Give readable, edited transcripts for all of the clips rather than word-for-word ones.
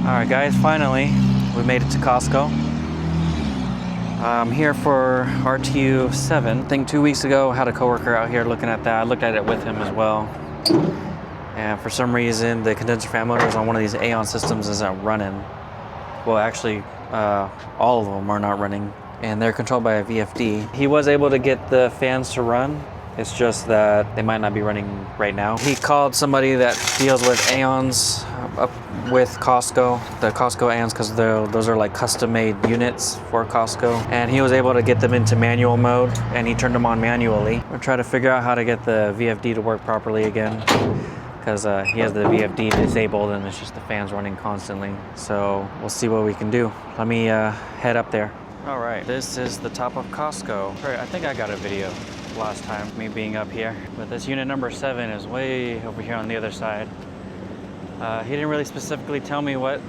Alright guys, finally we made it to Costco. I'm here for RTU 7. I think 2 weeks ago I had a coworker out here looking at that. I looked at it with him as well. And for some reason the condenser fan motors on one of these AAON systems isn't running. Well, actually all of them are not running, and they're controlled by a VFD. He was able to get the fans to run. It's just that they might not be running right now. He called somebody that deals with AAONs up with Costco, the Costco AAONs, because those are like custom-made units for Costco. And he was able to get them into manual mode, and he turned them on manually. We're trying to figure out how to get the VFD to work properly again, because he has the VFD disabled and it's just the fans running constantly. So we'll see what we can do. Let me head up there. All right, this is the top of Costco. I think I got a video last time, me being up here, but this unit number 7 is way over here on the other side. He didn't really specifically tell me what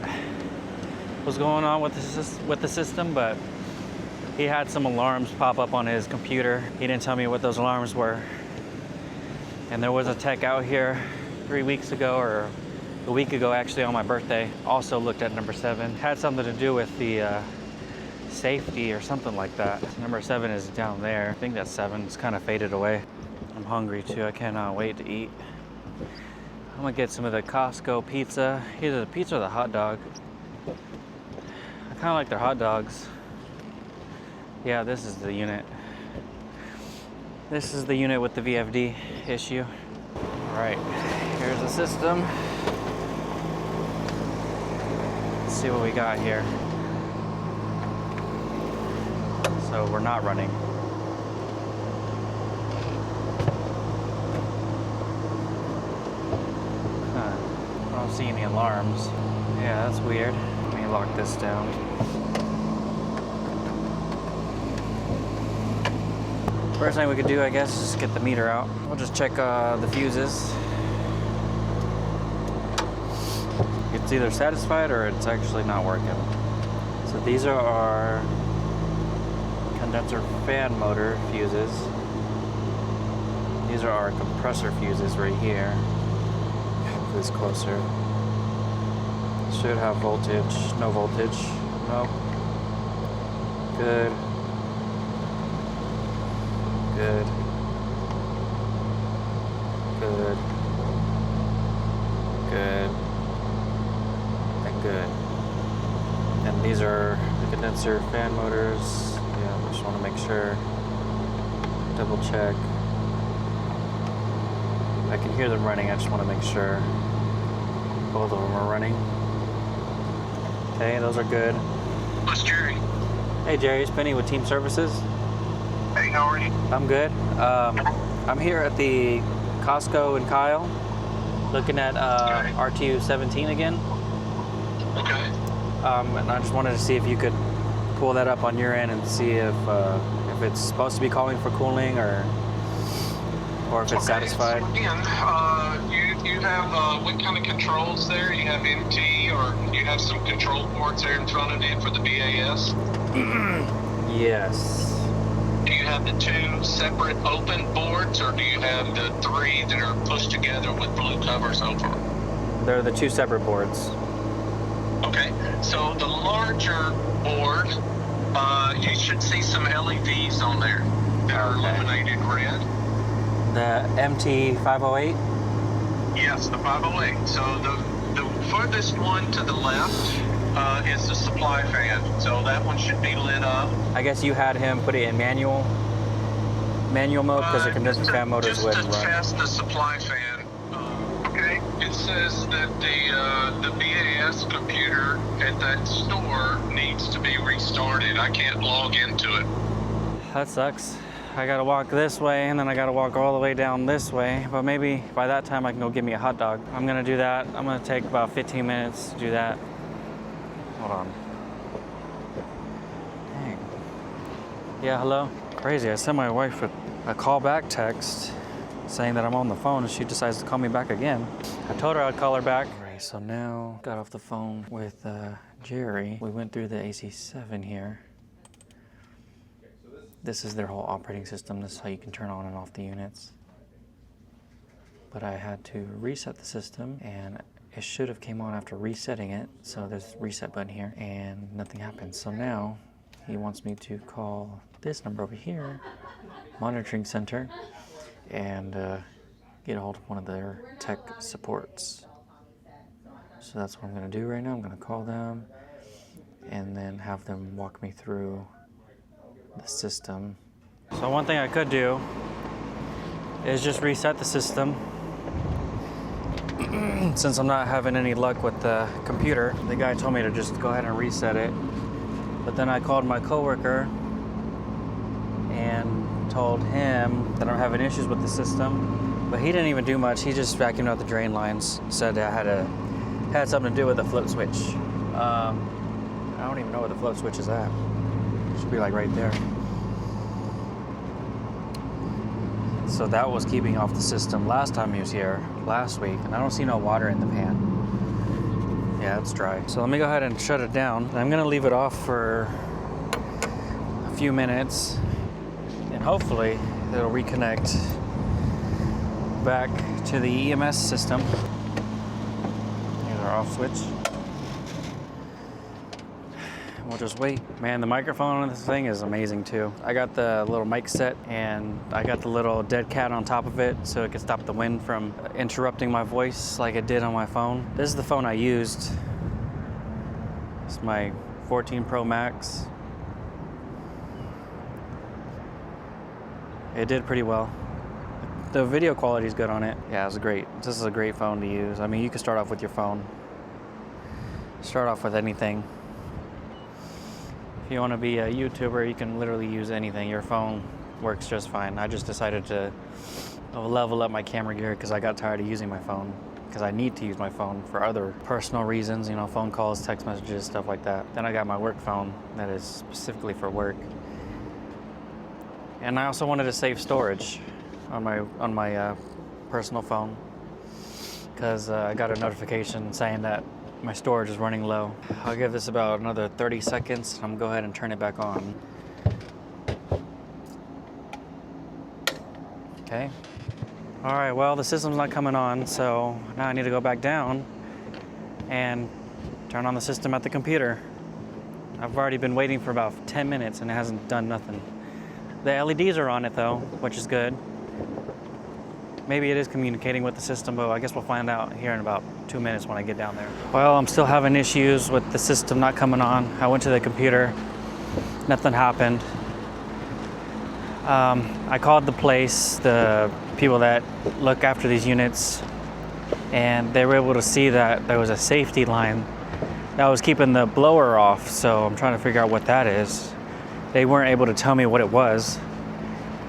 was going on with the system, but he had some alarms pop up on his computer. He didn't tell me what those alarms were. And there was a tech out here 3 weeks ago, or a week ago actually, on my birthday, also looked at number 7. Had something to do with the safety or something like that. Number 7 is down there. I think that's 7. It's kind of faded away. I'm hungry too. I cannot wait to eat. I'm gonna get some of the Costco pizza. Either the pizza or the hot dog. I kind of like their hot dogs. Yeah, this is the unit. This is the unit with the VFD issue. All right, here's the system. Let's see what we got here. So we're not running. I don't see any alarms. Yeah, that's weird. Let me lock this down. First thing we could do, I guess, is get the meter out. We'll just check the fuses. It's either satisfied or it's actually not working. So these are our condenser fan motor fuses. These are our compressor fuses right here. Move this closer. Should have voltage. No voltage. Nope. Good. Good. Good. Good. And good. And these are the condenser fan motors. Yeah, I just want to make sure. Double check. I can hear them running. I just want to make sure both of them are running. Okay, those are good. What's Jerry? Hey Jerry, it's Penny with Team Services. Hey, how are you? I'm good. I'm here at the Costco in Kyle, looking at Okay. RTU 17 again. Okay. And I just wanted to see if you could pull that up on your end and see if it's supposed to be calling for cooling or if it's satisfied. So again, you have what kind of controls there? You have MT, or you have some control ports there in front of you for the BAS? Yes. Do you have the 2 separate open boards, or do you have the 3 that are pushed together with blue covers over? They're the 2 separate boards. Okay, so the larger board, you should see some LEDs on there that are illuminated red. The MT 508? Yes, the 508. So the furthest one to the left is the supply fan. So that one should be lit up. I guess you had him put it in manual mode because the condenser fan motors wouldn't Just to run. test the supply fan. Okay. It says that the BAS computer at that store needs to be restarted. I can't log into it. That sucks. I gotta walk this way and then I gotta walk all the way down this way, but maybe by that time I can go get me a hot dog. I'm gonna do that. I'm gonna take about 15 minutes to do that. Hold on. Dang. Yeah, hello? Crazy, I sent my wife a callback text saying that I'm on the phone and she decides to call me back again. I told her I'd call her back. All right, so now got off the phone with Jerry. We went through the AC7 here. This is their whole operating system. This is how you can turn on and off the units. But I had to reset the system and it should have came on after resetting it. So there's a reset button here and nothing happened. So now he wants me to call this number over here, monitoring center, and get a hold of one of their tech supports. So that's what I'm gonna do right now. I'm gonna call them and then have them walk me through the system. So one thing I could do is just reset the system. Since I'm not having any luck with the computer, the guy told me to just go ahead and reset it. But then I called my coworker and told him that I'm having issues with the system. But he didn't even do much. He just vacuumed out the drain lines, said I had something to do with the float switch. I don't even know where the float switch is at. It should be like right there. So that was keeping off the system last time he was here, last week, and I don't see no water in the pan. Yeah, it's dry. So let me go ahead and shut it down. I'm gonna leave it off for a few minutes, and hopefully it'll reconnect back to the EMS system. Here's our off switch. We'll just wait. Man, the microphone on this thing is amazing too. I got the little mic set and I got the little dead cat on top of it so it can stop the wind from interrupting my voice like it did on my phone. This is the phone I used. It's my 14 Pro Max. It did pretty well. The video quality is good on it. Yeah, it's great. This is a great phone to use. I mean, you can start off with your phone. Start off with anything. If you want to be a YouTuber, you can literally use anything. Your phone works just fine. I just decided to level up my camera gear because I got tired of using my phone. Because I need to use my phone for other personal reasons, you know, phone calls, text messages, stuff like that. Then I got my work phone that is specifically for work. And I also wanted to save storage on my personal phone because I got a notification saying that my storage is running low. I'll give this about another 30 seconds. I'm gonna go ahead and turn it back on. Okay. All right, well, the system's not coming on, so now I need to go back down and turn on the system at the computer. I've already been waiting for about 10 minutes and it hasn't done nothing. The LEDs are on it though, which is good. Maybe it is communicating with the system, but I guess we'll find out here in about 2 minutes when I get down there. Well, I'm still having issues with the system not coming on. I went to the computer, nothing happened. I called the place, the people that look after these units, and they were able to see that there was a safety line that was keeping the blower off, so I'm trying to figure out what that is. They weren't able to tell me what it was.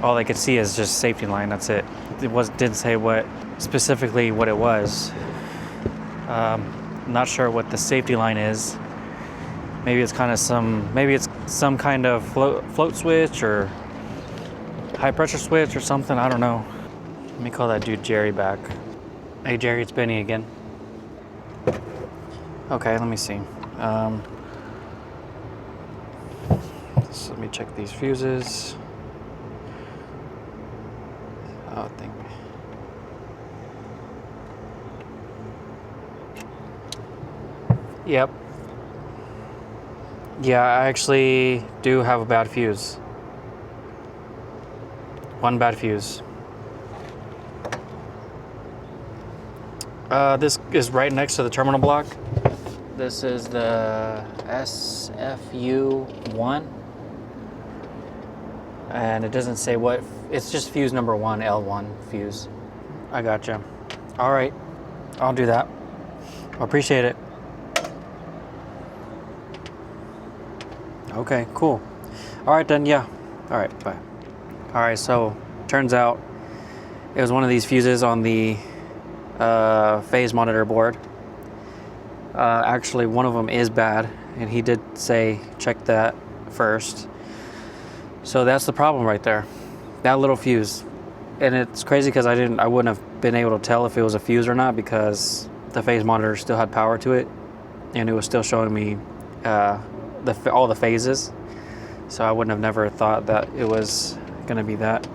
All they could see is just safety line, that's it. Didn't say what specifically what it was. I'm not sure what the safety line is. Maybe it's some kind of float switch or high pressure switch or something, I don't know. Let me call that dude Jerry back. Hey Jerry, it's Benny again. Okay, let me see. So let me check these fuses. Oh, thing. Yep. Yeah, I actually do have a bad fuse. One bad fuse. This is right next to the terminal block. This is the SFU1. And it doesn't say what, it's just fuse number 1, L1 fuse. I gotcha. All right, I'll do that. I appreciate it. Okay, cool. All right then, yeah. All right, bye. All right, so turns out it was one of these fuses on the phase monitor board. Actually, one of them is bad, and he did say check that first. So that's the problem right there, that little fuse. And it's crazy because I wouldn't have been able to tell if it was a fuse or not because the phase monitor still had power to it, and it was still showing me all the phases. So I wouldn't have never thought that it was gonna be that.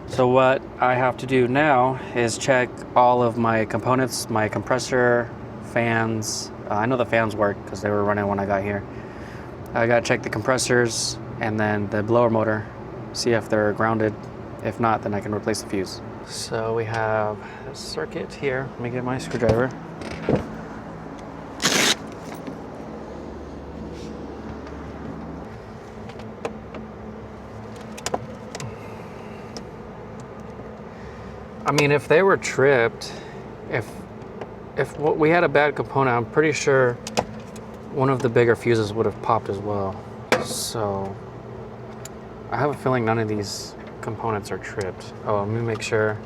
So what I have to do now is check all of my components, my compressor, fans. I know the fans work because they were running when I got here. I got to check the compressors and then the blower motor, see if they're grounded. If not, then I can replace the fuse. So we have a circuit here. Let me get my screwdriver. I mean, if they were tripped, if we had a bad component, I'm pretty sure one of the bigger fuses would have popped as well. So I have a feeling none of these components are tripped. Oh, let me make sure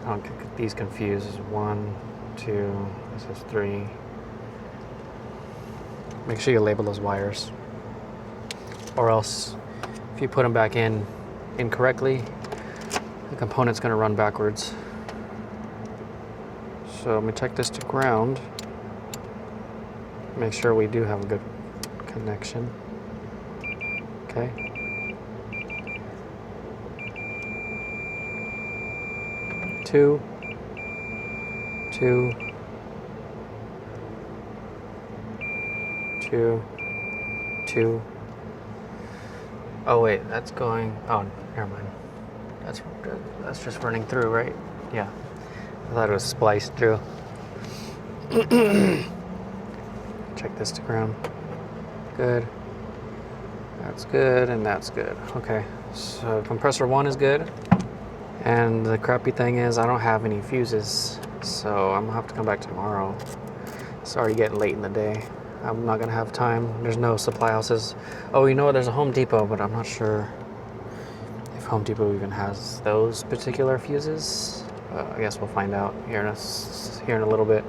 I don't get these confused. This is 1, 2, this is 3. Make sure you label those wires, or else if you put them back in incorrectly, the component's going to run backwards. So let me check this to ground. Make sure we do have a good connection. Okay. Two. Oh wait, that's going, oh, never mind. That's just running through, right? Yeah. I thought it was spliced through. Check this to ground. Good. That's good, and that's good. Okay, so compressor 1 is good. And the crappy thing is I don't have any fuses, so I'm gonna have to come back tomorrow. It's already getting late in the day. I'm not gonna have time. There's no supply houses. Oh, you know what? There's a Home Depot, but I'm not sure if Home Depot even has those particular fuses. I guess we'll find out here in a little bit.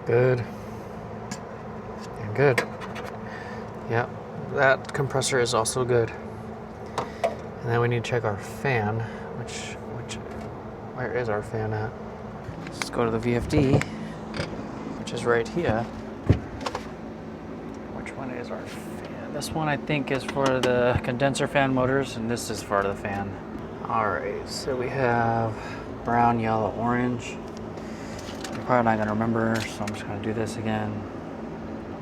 Good. And good. Yep. That compressor is also good. And then we need to check our fan, where is our fan at? Let's go to the VFD, which is right here. Which one is our fan? This one I think is for the condenser fan motors, and this is for the fan. All right, so we have brown, yellow, orange. I'm probably not gonna remember, so I'm just gonna do this again.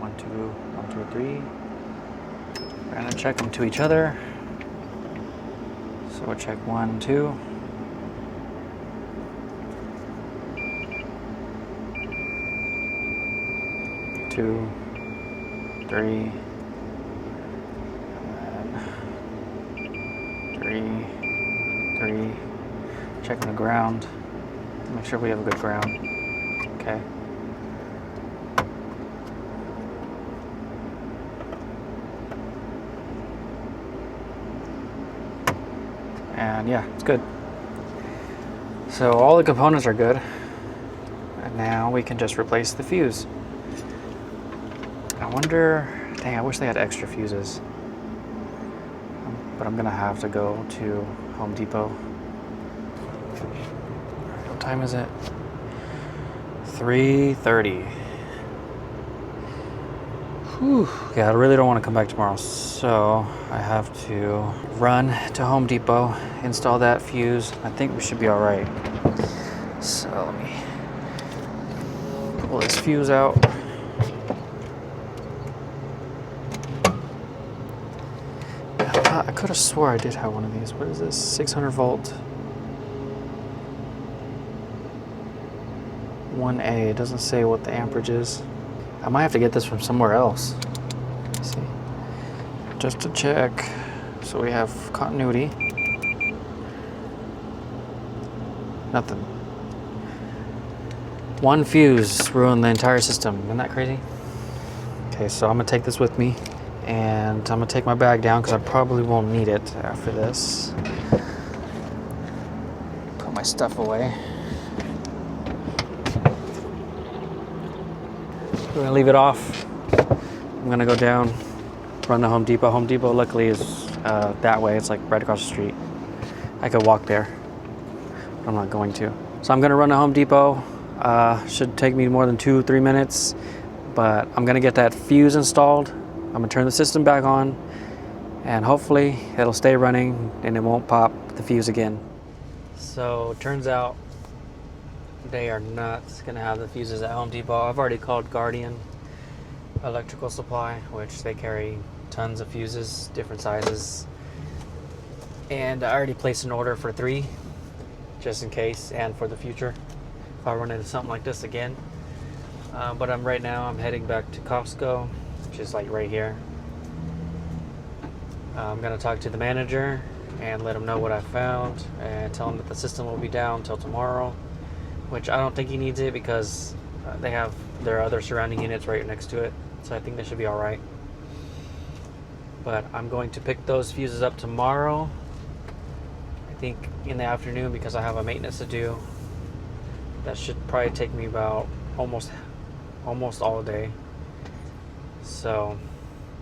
1, 2, 3. We're gonna check them to each other. So we'll check 1, 2. Two, 3, and 3. Checking the ground. Make sure we have a good ground. Okay. And yeah, it's good. So all the components are good. And now we can just replace the fuse. I wonder, dang, I wish they had extra fuses. But I'm gonna have to go to Home Depot. What time is it? 3:30. Whew. Yeah, I really don't want to come back tomorrow, so I have to run to Home Depot, install that fuse. I think we should be all right. So let me pull this fuse out. I could have swore I did have one of these. What is this? 600 volt. 1A. It doesn't say what the amperage is. I might have to get this from somewhere else. Let's see. Just to check. So we have continuity. Nothing. One fuse ruined the entire system. Isn't that crazy? Okay, so I'm gonna take this with me, and I'm gonna take my bag down because I probably won't need it after this. Put my stuff away. We're gonna leave it off. I'm gonna go down, run to Home Depot. Home Depot luckily is that way. It's like right across the street. I could walk there. I'm not going to. So I'm gonna run to Home Depot. Should take me more than 2-3 minutes, but I'm gonna get that fuse installed. I'm gonna turn the system back on, and hopefully it'll stay running and it won't pop the fuse again. So it turns out they are not gonna have the fuses at Home Depot. I've already called Guardian Electrical Supply, which they carry tons of fuses, different sizes. And I already placed an order for 3, just in case, and for the future, if I run into something like this again. But right now I'm heading back to Costco, which is like right here. I'm gonna talk to the manager and let him know what I found, and tell him that the system will be down till tomorrow, which I don't think he needs it because they have their other surrounding units right next to it, so I think they should be all right. But I'm going to pick those fuses up tomorrow, I think in the afternoon, because I have a maintenance to do. That should probably take me about almost all day. So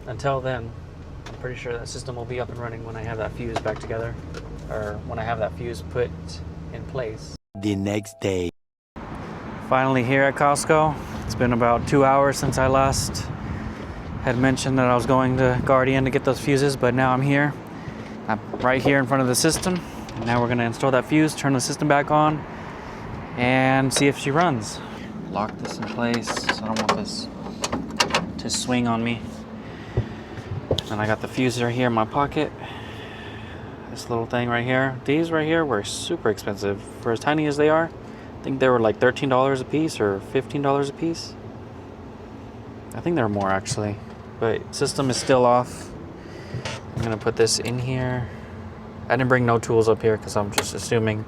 until then, I'm pretty sure that system will be up and running when I have that fuse back together, or when I have that fuse put in place. The next day. Finally here at Costco. It's been about 2 hours since I last had mentioned that I was going to Guardian to get those fuses, but now I'm here. I'm right here in front of the system. Now we're gonna install that fuse, turn the system back on, and see if she runs. Lock this in place, so I don't want this to swing on me. And I got the fuse right here in my pocket. This little thing right here. These right here were super expensive. For as tiny as they are, I think they were like $13 a piece or $15 a piece. I think they're more actually. But system is still off. I'm gonna put this in here. I didn't bring no tools up here because I'm just assuming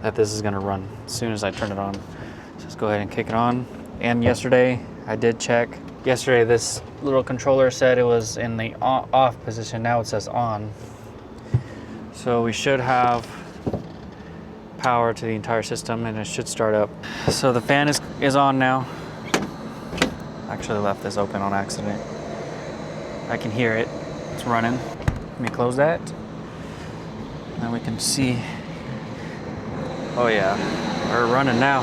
that this is gonna run as soon as I turn it on. So let's go ahead and kick it on. And yesterday I did check. Yesterday this little controller said it was in the off position. Now it says on. So we should have power to the entire system and it should start up. So the fan is on now. Actually left this open on accident. I can hear it. It's running. Let me close that. Now we can see. Oh yeah, we're running now.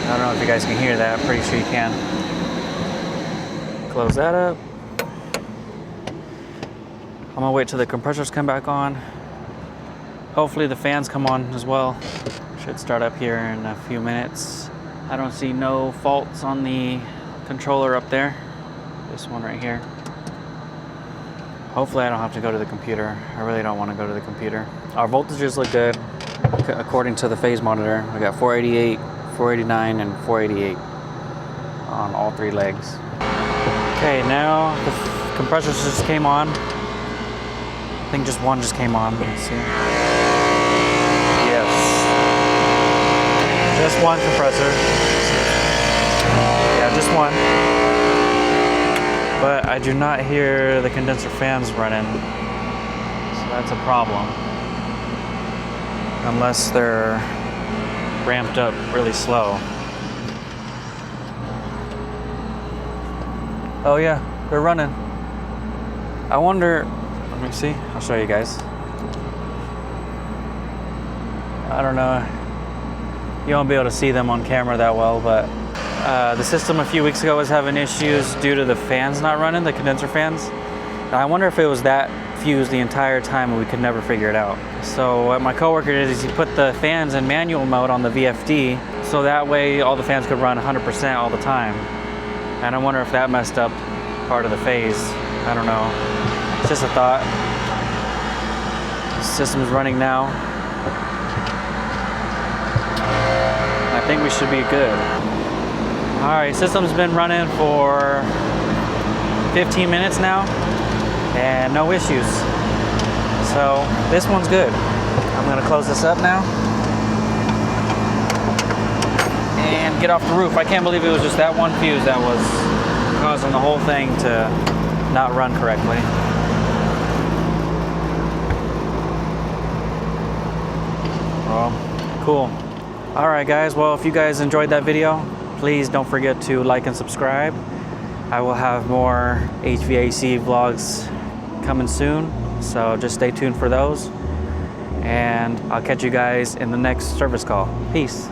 I don't know if you guys can hear that. I'm pretty sure you can. Close that up. I'm gonna wait till the compressors come back on. Hopefully the fans come on as well. Should start up here in a few minutes. I don't see no faults on the controller up there. This one right here. Hopefully I don't have to go to the computer. I really don't want to go to the computer. Our voltages look good. According to the phase monitor, we got 488, 489, and 488 on all 3 legs. Okay, now the compressors just came on. I think just one just came on. Let's see. Yes. Just one compressor. Yeah, just one. But I do not hear the condenser fans running. So that's a problem. Unless they're ramped up really slow. Oh yeah, they're running. I wonder, let me see, I'll show you guys. I don't know, you won't be able to see them on camera that well, but the system a few weeks ago was having issues due to the fans not running, the condenser fans. Now, I wonder if it was that fuse the entire time and we could never figure it out. So what my coworker did is he put the fans in manual mode on the VFD, so that way all the fans could run 100% all the time. And I wonder if that messed up part of the phase. I don't know. It's just a thought. The system's running now. I think we should be good. All right, system's been running for 15 minutes now and no issues. So this one's good. I'm gonna close this up now and get off the roof. I can't believe it was just that one fuse that was causing the whole thing to not run correctly. Well, cool. All right, guys. Well, if you guys enjoyed that video, please don't forget to like and subscribe. I will have more HVAC vlogs coming soon. So just stay tuned for those. And I'll catch you guys in the next service call. Peace.